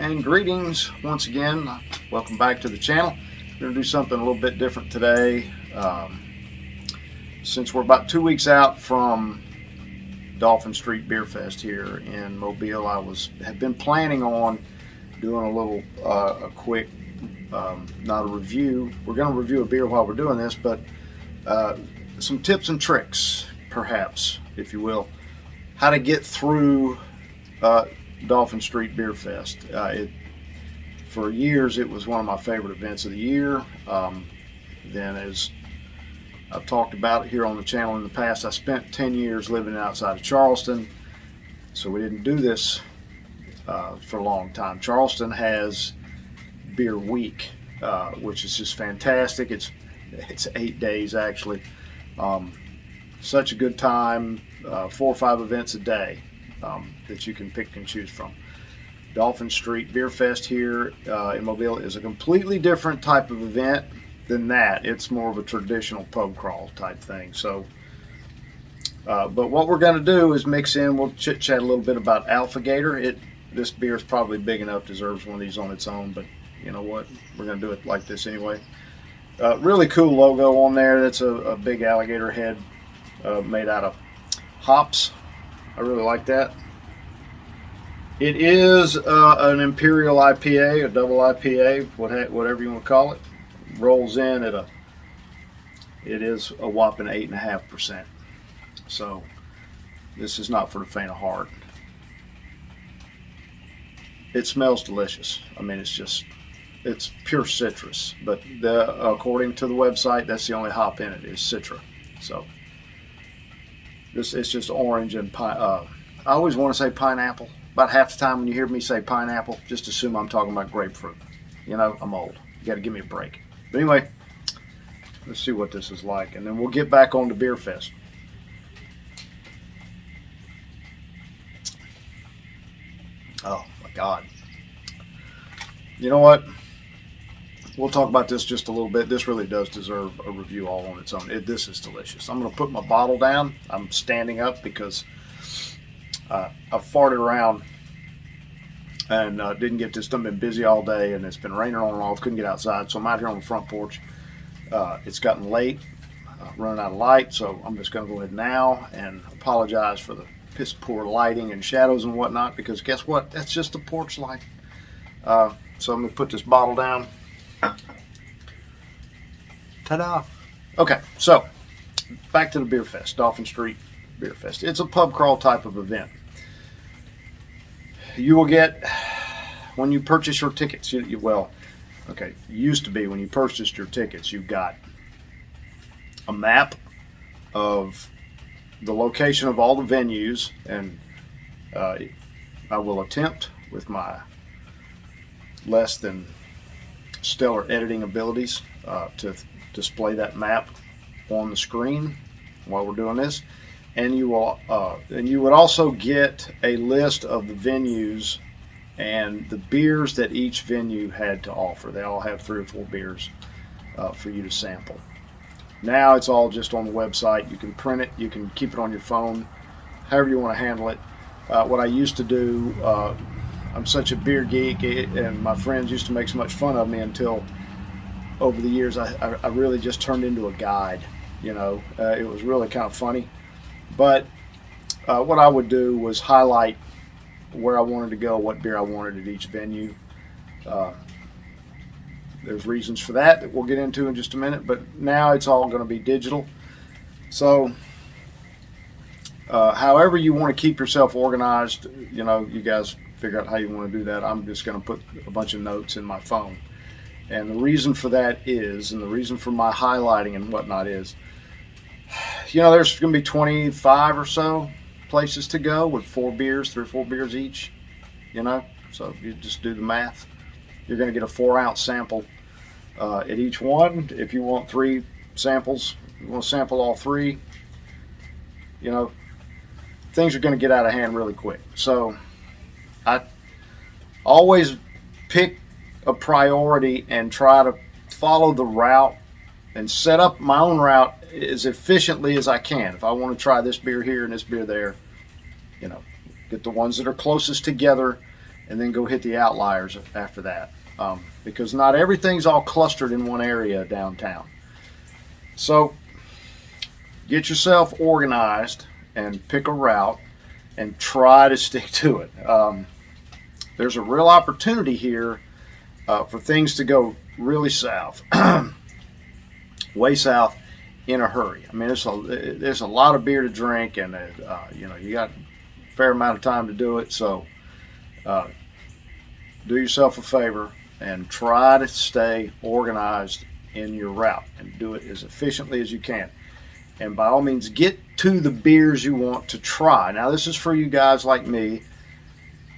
And greetings once again. Welcome back to the channel. We're going to do something a little bit different today. Since we're about 2 weeks out from Dauphin Street Beerfest here in Mobile, I have been planning on doing a little a quick, not a review. We're going to review a beer while we're doing this, but some tips and tricks, perhaps, if you will, how to get through Dauphin Street Beerfest. For years, it was one of my favorite events of the year. Then, as I've talked about it here on the channel in the past, I spent 10 years living outside of Charleston, so we didn't do this for a long time. Charleston has Beer Week, which is just fantastic. It's 8 days actually. Such a good time. 4 or 5 events a day that you can pick and choose from. Dauphin Street Beerfest here in Mobile is a completely different type of event than that. It's more of a traditional pub crawl type thing. So, but what we're going to do is mix in. We'll chit chat a little bit about Alligator. This beer is probably big enough, deserves one of these on its own. But you know what? We're going to do it like this anyway. Really cool logo on there. That's a big alligator head made out of hops. I really like that. It is an Imperial IPA, a double IPA, whatever you want to call it. Rolls in at it is a whopping 8.5%. So this is not for the faint of heart. It smells delicious. I mean, it's pure citrus, but according to the website, that's the only hop in it is Citra. So it's just orange and I always want to say pineapple. About half the time when you hear me say pineapple, just assume I'm talking about grapefruit. You know, I'm old. You got to give me a break. But anyway, let's see what this is like, and then we'll get back on to Beerfest. Oh my God. You know what? We'll talk about this just a little bit. This really does deserve a review all on its own. This is delicious. I'm going to put my bottle down. I'm standing up because I farted around and didn't get this done. Been busy all day, and it's been raining on and off. Couldn't get outside, so I'm out here on the front porch. It's gotten late, running out of light, so I'm just going to go ahead now and apologize for the piss poor lighting and shadows and whatnot, because guess what? That's just the porch light. So I'm going to put this bottle down. Ta-da! Okay, so back to the Beerfest, Dauphin Street Beerfest. It's a pub crawl type of event. You will get, when you purchase your tickets, used to be when you purchased your tickets, you got a map of the location of all the venues, and I will attempt with my less than stellar editing abilities to display that map on the screen while we're doing this. And you would also get a list of the venues and the beers that each venue had to offer. They all have 3 or 4 beers for you to sample. Now it's all just on the website. You can print it, you can keep it on your phone, however you want to handle it. What I used to do, I'm such a beer geek, and my friends used to make so much fun of me until over the years I really just turned into a guide. You know, it was really kind of funny. But what I would do was highlight where I wanted to go, what beer I wanted at each venue. There's reasons for that we'll get into in just a minute, but now it's all going to be digital. So however you want to keep yourself organized, you know, you guys figure out how you want to do that. I'm just going to put a bunch of notes in my phone. And the reason for that is, and the reason for my highlighting and whatnot is, you know, there's going to be 25 or so places to go with 4 beers, 3 or 4 beers each, you know. So if you just do the math, you're going to get a 4-ounce sample at each one. If you want 3 samples, you want to sample all 3, you know, things are going to get out of hand really quick. So I always pick a priority and try to follow the route and set up my own route as efficiently as I can. If I want to try this beer here and this beer there, you know, get the ones that are closest together and then go hit the outliers after that, because not everything's all clustered in one area downtown. So get yourself organized and pick a route and try to stick to it. There's a real opportunity here for things to go really south, way south in a hurry. I mean, there's a lot of beer to drink, and you got a fair amount of time to do it. So do yourself a favor and try to stay organized in your route and do it as efficiently as you can. And by all means, get to the beers you want to try. Now, this is for you guys like me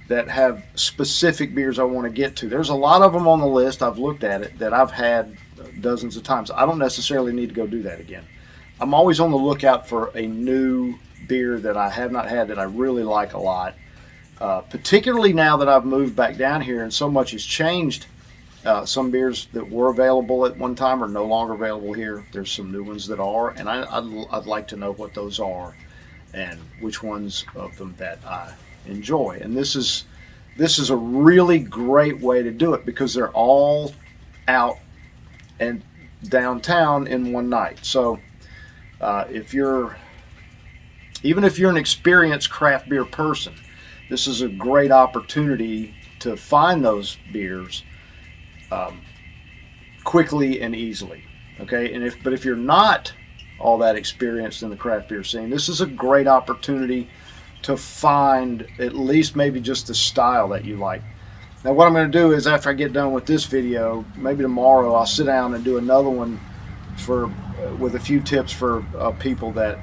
that have specific beers I want to get to. There's a lot of them on the list. I've looked at it that I've had dozens of times. I don't necessarily need to go do that again. I'm always on the lookout for a new beer that I have not had that I really like a lot. Particularly now that I've moved back down here and so much has changed. Some beers that were available at one time are no longer available here. There's some new ones that are, and I'd like to know what those are and which ones of them that I enjoy. And this is a really great way to do it because they're all out and downtown in one night. So even if you're an experienced craft beer person, this is a great opportunity to find those beers quickly and easily. Okay, and if you're not all that experienced in the craft beer scene, this is a great opportunity to find at least maybe just the style that you like. Now, what I'm going to do is after I get done with this video, maybe tomorrow I'll sit down and do another one with a few tips for people that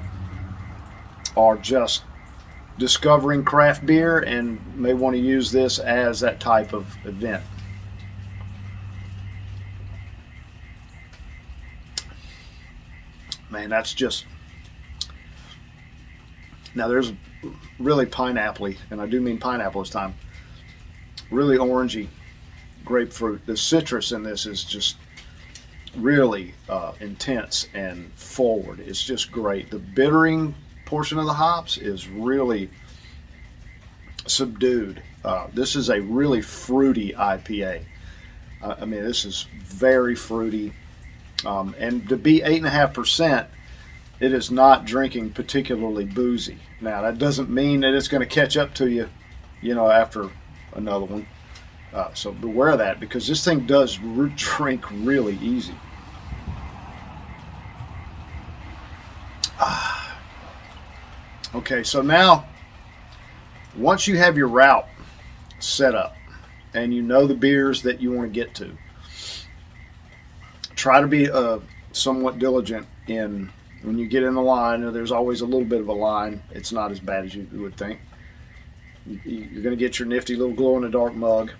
are just discovering craft beer and may want to use this as that type of event. Man, that's just... Now there's really pineapple-y, and I do mean pineapple this time. Really orangey grapefruit. The citrus in this is just really intense and forward. It's just great. The bittering portion of the hops is really subdued. This is a really fruity IPA. I mean, this is very fruity. And to be 8.5%, it is not drinking particularly boozy. Now, that doesn't mean that it's going to catch up to you, after another one. So beware of that, because this thing does drink really easy. Okay, so now, once you have your route set up and you know the beers that you want to get to, try to be somewhat diligent in when you get in the line. There's always a little bit of a line. It's not as bad as you would think. You're going to get your nifty little glow-in-the-dark mug.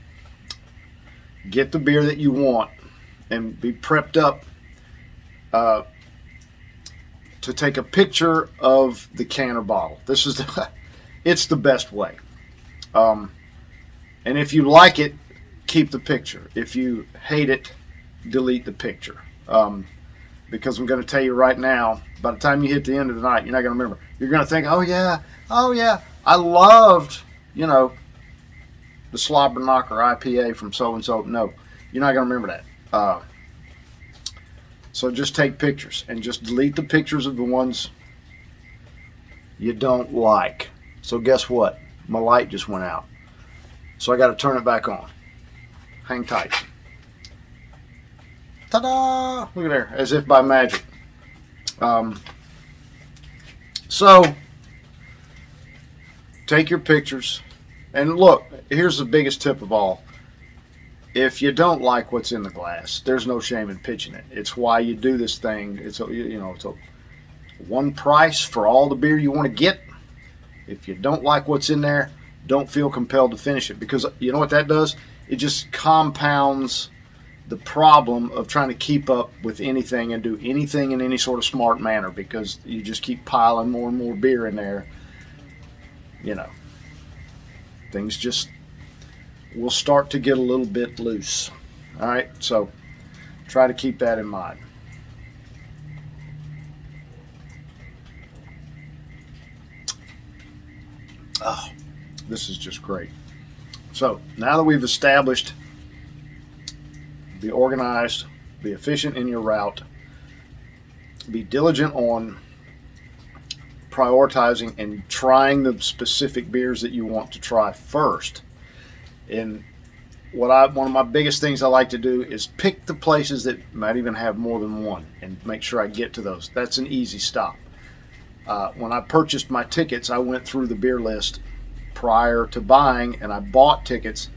Get the beer that you want and be prepped up to take a picture of the can or bottle. This is it's the best way. And if you like it, keep the picture. If you hate it, delete the picture. Because I'm going to tell you right now, by the time you hit the end of the night, you're not going to remember. You're going to think, oh yeah, I loved, the Slobber Knocker IPA from so-and-so. No, you're not going to remember that. So just take pictures and just delete the pictures of the ones you don't like. So guess what? My light just went out. So I got to turn it back on. Hang tight. Ta-da! Look at there, as if by magic. So take your pictures, and look, here's the biggest tip of all. If you don't like what's in the glass, there's no shame in pitching it. It's why you do this thing. It's a one price for all the beer you want to get. If you don't like what's in there, don't feel compelled to finish it, because you know what that does? It just compounds the problem of trying to keep up with anything and do anything in any sort of smart manner, because you just keep piling more and more beer in there. Things just will start to get a little bit loose. All right, so try to keep that in mind. Oh, this is just great. So now that we've established, be organized, be efficient in your route, be diligent on prioritizing and trying the specific beers that you want to try first. And one of my biggest things I like to do is pick the places that might even have more than one and make sure I get to those. That's an easy stop. When I purchased my tickets, I went through the beer list prior to buying, and I bought tickets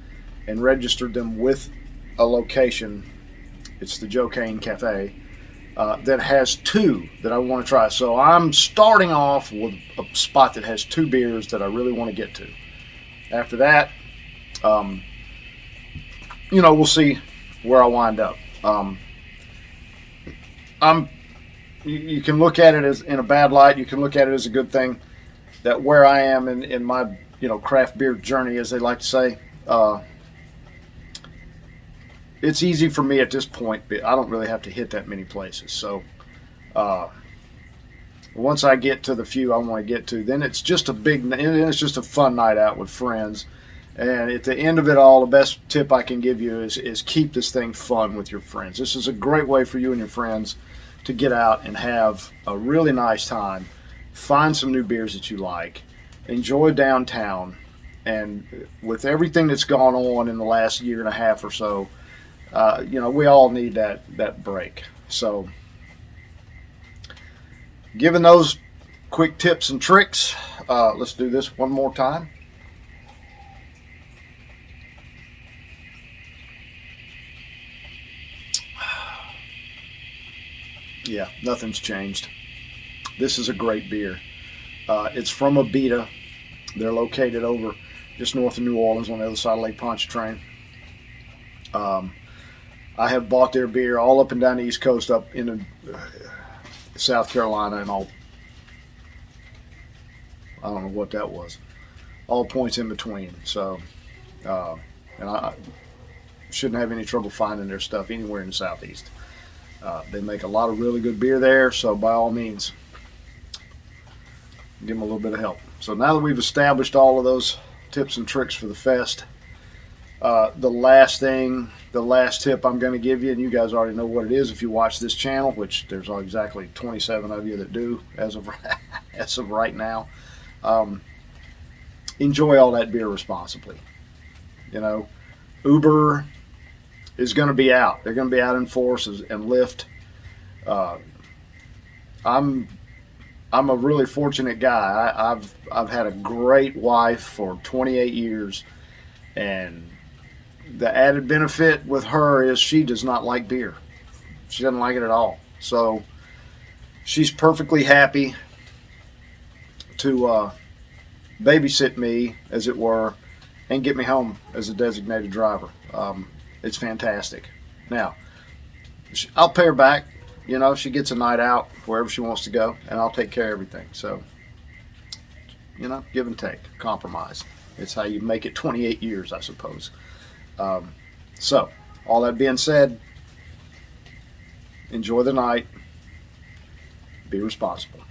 and registered them with a location. It's the Joe Kane Cafe that has two that I want to try. So I'm starting off with a spot that has two beers that I really want to get to. After that, we'll see where I wind up. You can look at it as in a bad light. You can look at it as a good thing. That where I am in my craft beer journey, as they like to say, it's easy for me at this point. But I don't really have to hit that many places. So once I get to the few I want to get to, then it's just a fun night out with friends. And at the end of it all, the best tip I can give you is keep this thing fun with your friends. This is a great way for you and your friends to get out and have a really nice time, find some new beers that you like, enjoy downtown. And with everything that's gone on in the last year and a half or so, we all need that break. So given those quick tips and tricks, let's do this one more time. Yeah, nothing's changed. This is a great beer. It's from Abita. They're located over just north of New Orleans on the other side of Lake Pontchartrain. I have bought their beer all up and down the East Coast, up into South Carolina, and all. I don't know what that was. All points in between. So, and I shouldn't have any trouble finding their stuff anywhere in the Southeast. They make a lot of really good beer there, so by all means, give them a little bit of help. So now that we've established all of those tips and tricks for the fest, the last tip I'm going to give you, and you guys already know what it is if you watch this channel, which there's exactly 27 of you that do as of right now. Enjoy all that beer responsibly. Uber is going to be out. They're going to be out in force and Lyft. I'm a really fortunate guy. I've had a great wife for 28 years, and the added benefit with her is she does not like beer. She doesn't like it at all. So she's perfectly happy to babysit me, as it were, and get me home as a designated driver. It's fantastic. Now, I'll pay her back. She gets a night out wherever she wants to go, and I'll take care of everything. So, give and take, compromise. It's how you make it 28 years, I suppose. So, all that being said, enjoy the night. Be responsible.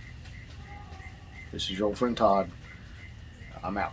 This is your old friend Todd. I'm out.